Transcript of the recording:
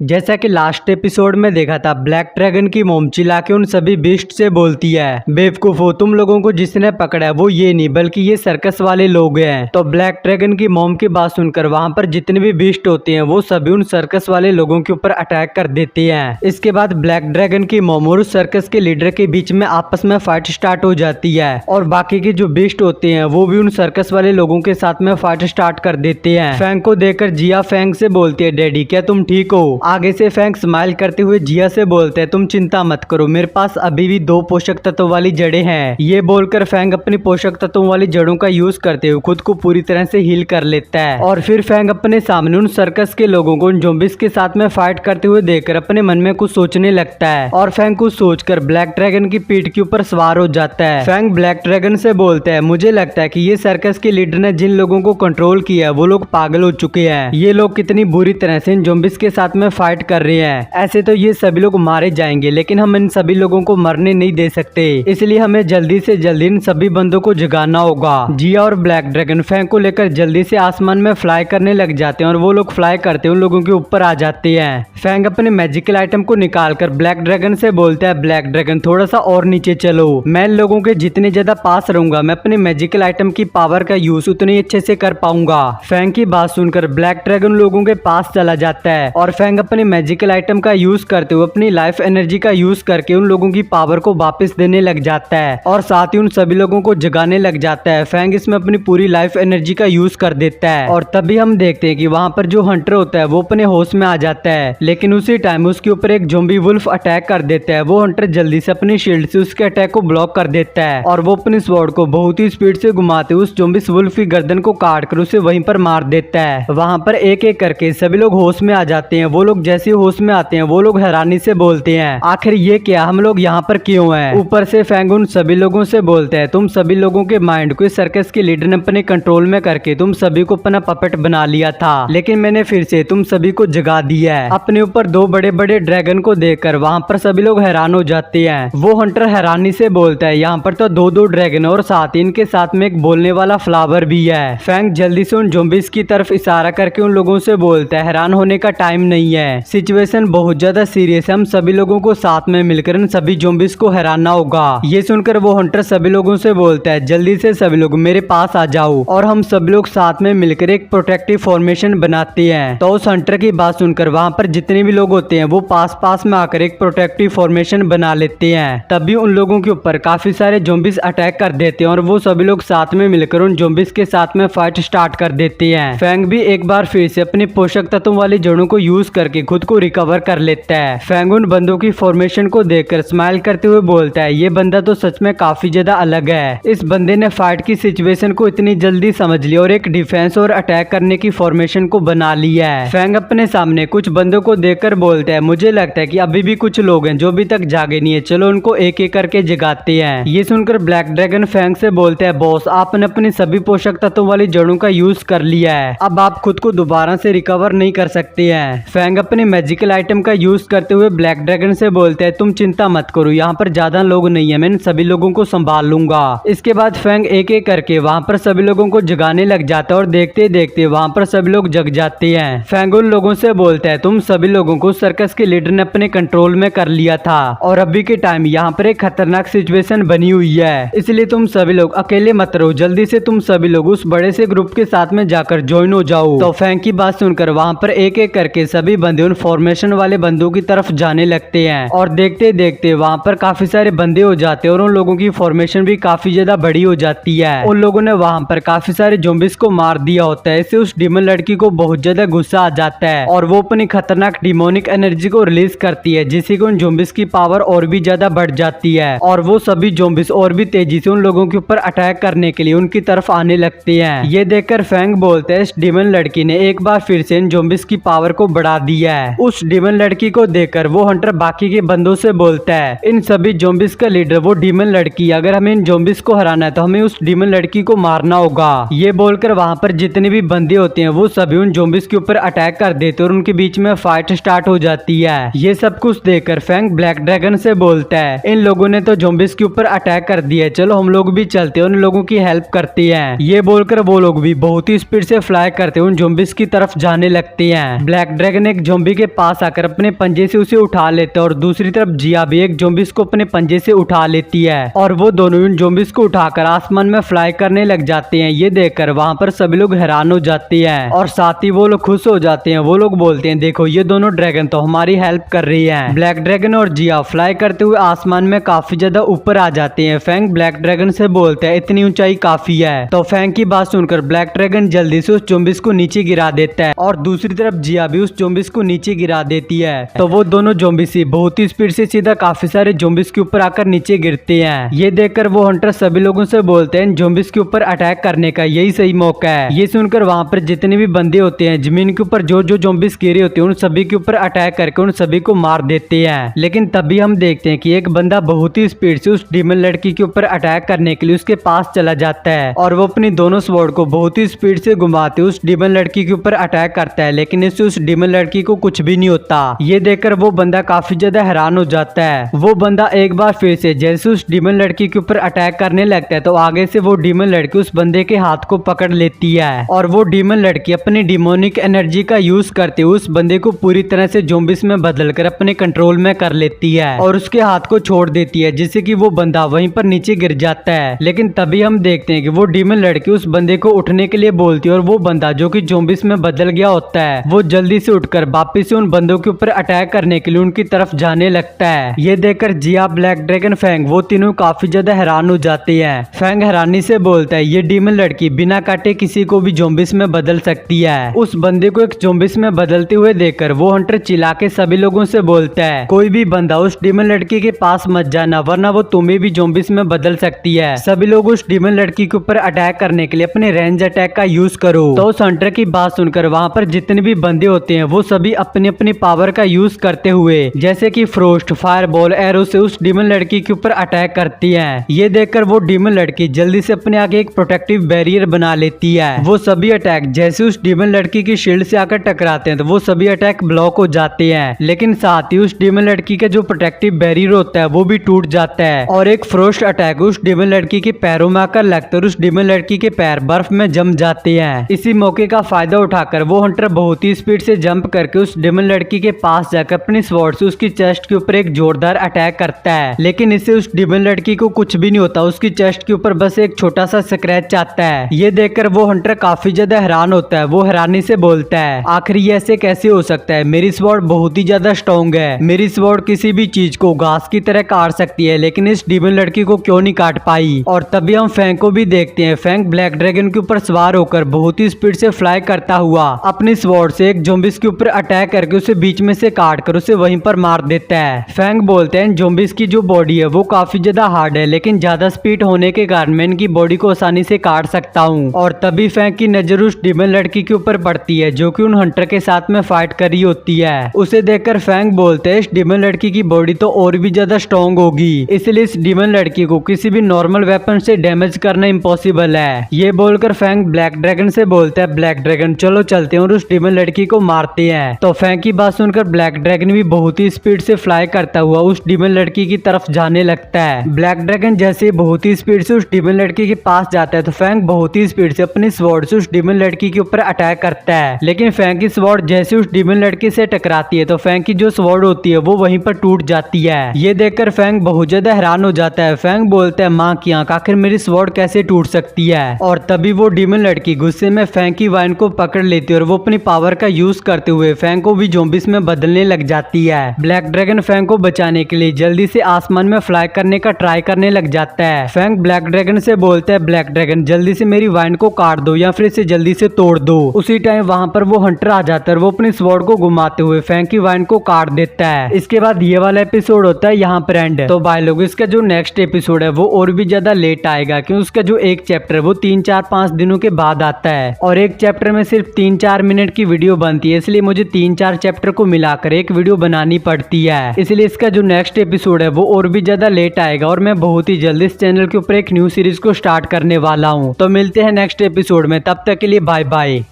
जैसा कि last episode में देखा था, ब्लैक ड्रैगन की मोम चिल्ला के उन सभी बीस्ट से बोलती है, बेवकूफो, तुम लोगों को जिसने पकड़ा है वो ये नहीं बल्कि ये सर्कस वाले लोग हैं। तो ब्लैक ड्रैगन की मोम की बात सुनकर वहां पर जितने भी बीस्ट होते हैं वो सभी उन सर्कस वाले लोगों के ऊपर अटैक कर देते हैं। इसके बाद ब्लैक ड्रैगन की मोम और उस सर्कस के लीडर के बीच में आपस में फाइट स्टार्ट हो जाती है और बाकी के जो बीस्ट होते हैं वो भी उन सर्कस वाले लोगों के साथ में फाइट स्टार्ट कर देते हैं। फैंग को देखकर जिया फैंग से बोलती है, डैडी क्या तुम ठीक हो? आगे से फैंग स्माइल करते हुए जिया से बोलते हैं, तुम चिंता मत करो, मेरे पास अभी भी 2 पोषक तत्वों वाली जड़ें हैं। ये बोलकर फैंग अपनी पोषक तत्वों वाली जड़ों का यूज करते हुए खुद को पूरी तरह से हील कर लेता है। और फिर फैंग अपने सामने उन सर्कस के लोगों को उन ज़ॉम्बीज के साथ में फाइट करते हुए देखकर अपने मन में कुछ सोचने लगता है और फैंग कुछ सोचकर ब्लैक ड्रैगन की पीठ के ऊपर सवार हो जाता है। फैंग ब्लैक ड्रैगन से बोलता है, मुझे लगता है कि ये सर्कस के लीडर ने जिन लोगों को कंट्रोल किया वो लोग पागल हो चुके हैं। ये लोग कितनी बुरी तरह से इन ज़ॉम्बीज के साथ में फाइट कर रहे हैं। ऐसे तो ये सभी लोग मारे जाएंगे लेकिन हम इन सभी लोगों को मरने नहीं दे सकते, इसलिए हमें जल्दी से जल्दी इन सभी बंदों को जगाना होगा। जिया और ब्लैक ड्रैगन फैंग को लेकर जल्दी से आसमान में फ्लाई करने लग जाते हैं और वो लोग फ्लाई करते उन लोगों के ऊपर आ जाते हैं। फैंग अपने मैजिकल आइटम को निकालकर ब्लैक ड्रैगन से बोलता है, ब्लैक ड्रैगन थोड़ा सा और नीचे चलो, मैं इन लोगों के जितने ज्यादा पास रहूंगा मैं अपने मैजिकल आइटम की पावर का यूज उतने अच्छे से कर पाऊंगा। फैंग की बात सुनकर ब्लैक ड्रैगन लोगों के पास चला जाता है और फैंग अपने मैजिकल आइटम का यूज करते हुए अपनी लाइफ एनर्जी का यूज करके उन लोगों की पावर को वापस देने लग जाता है और साथ ही उन सभी लोगों को जगाने लग जाता है। फैंग इसमें अपनी पूरी लाइफ एनर्जी का यूज कर देता है और तभी हम देखते हैं कि वहां पर जो हंटर होता है वो अपने होश में आ जाता है, लेकिन उसी टाइम उसके ऊपर एक ज़ॉम्बी वुल्फ अटैक कर देता है। वो हंटर जल्दी से अपनी शील्ड से उसके अटैक को ब्लॉक कर देता है और वो अपनी स्वॉर्ड को बहुत ही स्पीड से घुमाते हुए उस ज़ॉम्बी वुल्फ की गर्दन को काट कर उसे वहीं पर मार देता है। वहां पर एक एक करके सभी लोग होश में आ जाते हैं। वो लोग जैसे होश में आते हैं वो लोग हैरानी से बोलते हैं, आखिर ये क्या, हम लोग यहाँ पर क्यों हैं? ऊपर से फैंग उन सभी लोगों से बोलते हैं, तुम सभी लोगों के माइंड को इस सर्कस के लीडर ने अपने कंट्रोल में करके तुम सभी को अपना पपेट बना लिया था, लेकिन मैंने फिर से तुम सभी को जगा दिया है। अपने ऊपर 2 बड़े बड़े ड्रैगन को देखकर वहाँ पर सभी लोग हैरान हो जाते हैं। वो हंटर हैरानी से बोलता है, यहाँ पर तो 2-2 ड्रैगन और साथ ही इनके साथ में एक बोलने वाला फ्लावर भी है। फैंग जल्दी से उन ज़ॉम्बीज की तरफ इशारा करके उन लोगों से बोलता है, हैरान होने का टाइम नहीं है, सिचुएशन बहुत ज्यादा सीरियस है, हम सभी लोगों को साथ में मिलकर इन सभी ज़ॉम्बीज को हराना होगा। ये सुनकर वो हंटर सभी लोगों से बोलता है, जल्दी से सभी लोग मेरे पास आ जाओ और हम सभी लोग साथ में मिलकर एक प्रोटेक्टिव फॉर्मेशन बनाते हैं। तो उस हंटर की बात सुनकर वहाँ पर जितने भी लोग होते हैं वो पास पास में आकर एक प्रोटेक्टिव फॉर्मेशन बना लेते हैं। तभी उन लोगों के ऊपर काफी सारे ज़ॉम्बीज अटैक कर देते हैं और वो सभी लोग साथ में मिलकर उन ज़ॉम्बीज के साथ में फाइट स्टार्ट कर देते हैं। फैंग भी एक बार फिर से अपनी पोषक तत्वों वाली जड़ों को यूज करके खुद को रिकवर कर लेता है। फैंग उन बंदों की फॉर्मेशन को देखकर स्माइल करते हुए बोलता है, ये बंदा तो सच में काफी ज्यादा अलग है। इस बंदे ने फाइट की सिचुएशन को इतनी जल्दी समझ लिया और एक डिफेंस और अटैक करने की फॉर्मेशन को बना लिया है। फैंग अपने सामने कुछ बंदों को देखकर बोलता है, मुझे लगता है कि अभी भी कुछ लोग हैं जो अभी तक जागे नहीं है, चलो उनको एक एक करके जगाते हैं। ये सुनकर ब्लैक ड्रैगन फैंग से बोलता है, बॉस आपने अपनी सभी पोषक तत्वों वाली जड़ों का यूज कर लिया है, अब आप खुद को दोबारा से रिकवर नहीं कर सकते हैं। फैंग अपने मैजिकल आइटम का यूज करते हुए ब्लैक ड्रैगन से बोलते हैं, तुम चिंता मत करो, यहाँ पर ज्यादा लोग नहीं है, मैं इन सभी लोगों को संभाल लूंगा। इसके बाद फैंग एक एक करके वहाँ पर सभी लोगों को जगाने लग जाता है और देखते देखते वहाँ पर सभी लोग जग जाते हैं। फैंग उन लोगों से बोलता है, तुम सभी लोगों को सर्कस के लीडर ने अपने कंट्रोल में कर लिया था और अभी के टाइम यहाँ पर एक खतरनाक सिचुएशन बनी हुई है, इसलिए तुम सभी लोग अकेले मत रहो, जल्दी से तुम सभी लोग उस बड़े से ग्रुप के साथ में जाकर ज्वाइन हो जाओ। तो फैंग की बात सुनकर वहाँ पर एक एक करके सभी बंदे उन फॉर्मेशन वाले बंदों की तरफ जाने लगते हैं और देखते देखते वहाँ पर काफी सारे बंदे हो जाते हैं और उन लोगों की फॉर्मेशन भी काफी ज्यादा बड़ी हो जाती है। उन लोगों ने वहाँ पर काफी सारे ज़ॉम्बीज को मार दिया होता है। इससे उस डीमन लड़की को बहुत ज्यादा गुस्सा आ जाता है और वो अपनी खतरनाक डिमोनिक एनर्जी को रिलीज करती है, जिससे कि उन ज़ॉम्बीज की पावर और भी ज्यादा बढ़ जाती है और वो सभी ज़ॉम्बीज और भी तेजी से उन लोगों के ऊपर अटैक करने के लिए उनकी तरफ आने लगते हैं। ये देखकर फैंग बोलते हैं, इस डीमन लड़की ने एक बार फिर से इन ज़ॉम्बीज की पावर को बढ़ा दिया है। उस डीमन लड़की को देखकर वो हंटर बाकी के बंदों से बोलता है, इन सभी ज़ॉम्बीज का लीडर वो डीमन लड़की, अगर हमें इन ज़ॉम्बीज को हराना है तो हमें उस डीमन लड़की को मारना होगा। ये बोलकर वहाँ पर जितने भी बंदे होते हैं वो सभी उन ज़ॉम्बीज के ऊपर अटैक कर देते और उनके बीच में फाइट स्टार्ट हो जाती है। ये सब कुछ देखकर फैंग ब्लैक ड्रैगन से बोलता है, इन लोगों ने तो ज़ॉम्बीज के ऊपर अटैक कर दिया, चलो हम लोग भी चलते हैं उन लोगों की हेल्प करते हैं। ये बोलकर वो लोग भी बहुत ही स्पीड से फ्लाई करते उन ज़ॉम्बीज की तरफ जाने लगते हैं। ब्लैक ड्रैगन एक ज़ॉम्बी के पास आकर अपने पंजे से उसे उठा लेता है और दूसरी तरफ जिया भी एक ज़ॉम्बीज़ को अपने पंजे से उठा लेती है और वो दोनों इन ज़ॉम्बीज़ को उठाकर आसमान में फ्लाई करने लग जाते हैं। ये देखकर वहाँ पर सभी लोग हैरान हो जाते हैं और साथ ही वो लोग खुश हो जाते हैं। वो लोग बोलते हैं देखो ये दोनों ड्रैगन तो हमारी हेल्प कर रही है। ब्लैक ड्रैगन और जिया फ्लाई करते हुए आसमान में काफी ज्यादा ऊपर आ जाते हैं। फैंग ब्लैक ड्रैगन से बोलते हैं इतनी ऊंचाई काफी है। तो फैंग की बात सुनकर ब्लैक ड्रैगन जल्दी से उस ज़ॉम्बीज़ को नीचे गिरा देता है और दूसरी तरफ जिया भी उस ज़ॉम्बीज़ को नीचे गिरा देती है। तो वो दोनों ज़ॉम्बीज़ बहुत ही स्पीड से सीधा काफी सारे ज़ॉम्बीज़ के ऊपर आकर नीचे गिरते हैं। ये देखकर वो हंटर सभी लोगों से बोलते हैं ज़ॉम्बीज़ के ऊपर अटैक करने का यही सही मौका है। ये सुनकर वहाँ पर जितने भी बंदे होते हैं जमीन के ऊपर जो जो ज़ॉम्बीज़ गिरे होते हैं उन सभी के ऊपर अटैक करके उन सभी को मार देते हैं। लेकिन तभी हम देखते हैं कि एक बंदा बहुत ही स्पीड से उस डीमन लड़की के ऊपर अटैक करने के लिए उसके पास चला जाता है और वो अपनी दोनों स्वॉर्ड को बहुत ही स्पीड से घुमाते उस डीमन लड़की के ऊपर अटैक करता है। लेकिन इससे उस डीमन लड़की को कुछ भी नहीं होता। ये देखकर वो बंदा काफी ज्यादा हैरान हो जाता है। वो बंदा एक बार फिर से जैसे उस डीमन लड़की के ऊपर अटैक करने लगता है तो आगे से वो डीमन लड़की उस बंदे के हाथ को पकड़ लेती है और वो डीमन लड़की अपनी डिमोनिक एनर्जी का यूज करते हुए उस बंदे को पूरी तरह से ज़ॉम्बीज़ में बदलकर अपने कंट्रोल में कर लेती है और उसके हाथ को छोड़ देती है जिससे कि वो बंदा वहीं पर नीचे गिर जाता है। लेकिन तभी हम देखते हैं कि वो डीमन लड़की उस बंदे को उठने के लिए बोलती है और वो बंदा जो कि ज़ॉम्बीज़ में बदल गया होता है वो जल्दी से उठकर वापिस से उन बंदों के ऊपर अटैक करने के लिए उनकी तरफ जाने लगता है। ये देखकर जिया, ब्लैक ड्रैगन, फैंग वो तीनों काफी ज्यादा हैरान हो जाते हैं। फैंग हैरानी से बोलता है ये डीमन लड़की बिना काटे किसी को भी ज़ॉम्बीज़ में बदल सकती है। उस बंदे को एक ज़ॉम्बीज़ में बदलते हुए देखकर वो हंटर चिल्ला के सभी लोगों से बोलता है कोई भी बंदा उस डीमन लड़की के पास मत जाना वरना वो तुम्हें भी ज़ॉम्बीज़ में बदल सकती है। सभी लोग उस डीमन लड़की के ऊपर अटैक करने के लिए अपने रेंज अटैक का यूज करो। तो उस हंटर की बात सुनकर वहाँ पर जितने भी बंदे होते हैं वो सभी अपनी अपनी पावर का यूज करते हुए जैसे कि फ्रोस्ट, फायरबॉल, एरो से उस डीमन लड़की के ऊपर अटैक करती है। ये देखकर वो डीमन लड़की जल्दी से अपने आगे एक प्रोटेक्टिव बैरियर बना लेती है। वो सभी अटैक जैसे उस डीमन लड़की की शील्ड से आकर टकराते हैं तो वो सभी अटैक ब्लॉक हो जाते हैं। लेकिन साथ ही उस डीमन लड़की का जो प्रोटेक्टिव बैरियर होता है वो भी टूट जाता है और एक फ्रोस्ट अटैक उस डीमन लड़की के पैरों में आकर लगता है और उस डीमन लड़की के पैर बर्फ में जम जाते हैं। इसी मौके का फायदा उठाकर वो हंटर बहुत ही स्पीड से जंप करके उस डीमन लड़की के पास जाकर अपनी स्वॉर्ड से उसकी चेस्ट के ऊपर एक जोरदार अटैक करता है। लेकिन इससे उस डीमन लड़की को कुछ भी नहीं होता। उसकी चेस्ट के ऊपर बस एक छोटा सा स्क्रैच आता है। ये देखकर वो हंटर काफी ज्यादा हैरान होता है। वो हैरानी से बोलता है आखिर ये ऐसे कैसे हो सकता है, मेरी स्वॉर्ड बहुत ही ज्यादा स्ट्रॉन्ग है। मेरी स्वॉर्ड किसी भी चीज को घास की तरह काट सकती है लेकिन इस डीमन लड़की को क्यों नहीं काट पाई। और तभी हम फैंग को भी देखते हैं। फैंग ब्लैक ड्रैगन के ऊपर सवार होकर बहुत ही स्पीड से फ्लाई करता हुआ अपनी स्वॉर्ड से एक ज़ॉम्बीज़ के ऊपर अटैक करके उसे बीच में से काट कर उसे वहीं पर मार देता है। फैंग बोलते हैं ज़ॉम्बीज़ की जो बॉडी है वो काफी ज्यादा हार्ड है लेकिन ज्यादा स्पीड होने के कारण मैं इनकी बॉडी को आसानी से काट सकता हूँ। और तभी फैंग की नजर उस डीमन लड़की के ऊपर पड़ती है जो कि उन हंटर के साथ में फाइट कर रही होती है। उसे देखकर फैंग बोलते हैं इस डीमन लड़की की बॉडी तो और भी ज्यादा स्ट्रॉन्ग होगी, इसलिए इस डीमन लड़की को किसी भी नॉर्मल वेपन से डैमेज करना इम्पॉसिबल है। ये बोलकर फैंग ब्लैक ड्रैगन से बोलता है ब्लैक ड्रैगन चलो चलते हैं और उस डीमन लड़की को मारते हैं। तो फैंग की बात सुनकर ब्लैक ड्रैगन भी बहुत ही स्पीड से फ्लाई करता हुआ उस डीमन लड़की की तरफ जाने लगता है। ब्लैक ड्रैगन जैसे बहुत ही स्पीड से उस डीमन लड़की के पास जाता है तो फैंग बहुत ही स्पीड से अपनी स्वॉर्ड से उस डीमन लड़की के ऊपर अटैक करता है। लेकिन फैंग की स्वॉर्ड जैसे उस डीमन लड़की से टकराती है तो फैंग की जो स्वॉर्ड होती है वो वहीं पर टूट जाती है। ये देखकर फैंग बहुत ज्यादा हैरान हो जाता है। फैंग बोलता है माँ की आंख, आखिर मेरी स्वॉर्ड कैसे टूट सकती है। और तभी वो डीमन लड़की गुस्से में फैंग की वाइन को पकड़ लेती है और वो अपनी पावर का यूज करते हुए फैंग को भी ज़ॉम्बीज़ में बदलने लग जाती है। ब्लैक ड्रैगन फैंग को बचाने के लिए जल्दी से आसमान में फ्लाई करने का ट्राई करने लग जाता है। फैंग ब्लैक ड्रैगन से बोलता है ब्लैक ड्रैगन जल्दी से मेरी वाइन को काट दो या फिर इसे जल्दी से तोड़ दो। उसी टाइम वहाँ पर वो हंटर आ जाता है और वो अपनी स्वॉर्ड को घुमाते हुए फैंग की वाइन को काट देता है। इसके बाद ये वाला एपिसोड होता है यहाँ पर एंड। तो भाई लोग इसका जो नेक्स्ट एपिसोड है वो और भी ज्यादा लेट आएगा क्योंकि उसका जो एक चैप्टर है वो 3-4-5 दिनों के बाद आता है और एक चैप्टर में सिर्फ 3-4 मिनट की वीडियो बनती है, इसलिए मुझे 3-4 चैप्टर को मिलाकर एक वीडियो बनानी पड़ती है। इसलिए इसका जो नेक्स्ट एपिसोड है वो और भी ज्यादा लेट आएगा और मैं बहुत ही जल्दी इस चैनल के ऊपर एक न्यू सीरीज को स्टार्ट करने वाला हूँ। तो मिलते हैं नेक्स्ट एपिसोड में, तब तक के लिए बाय बाय।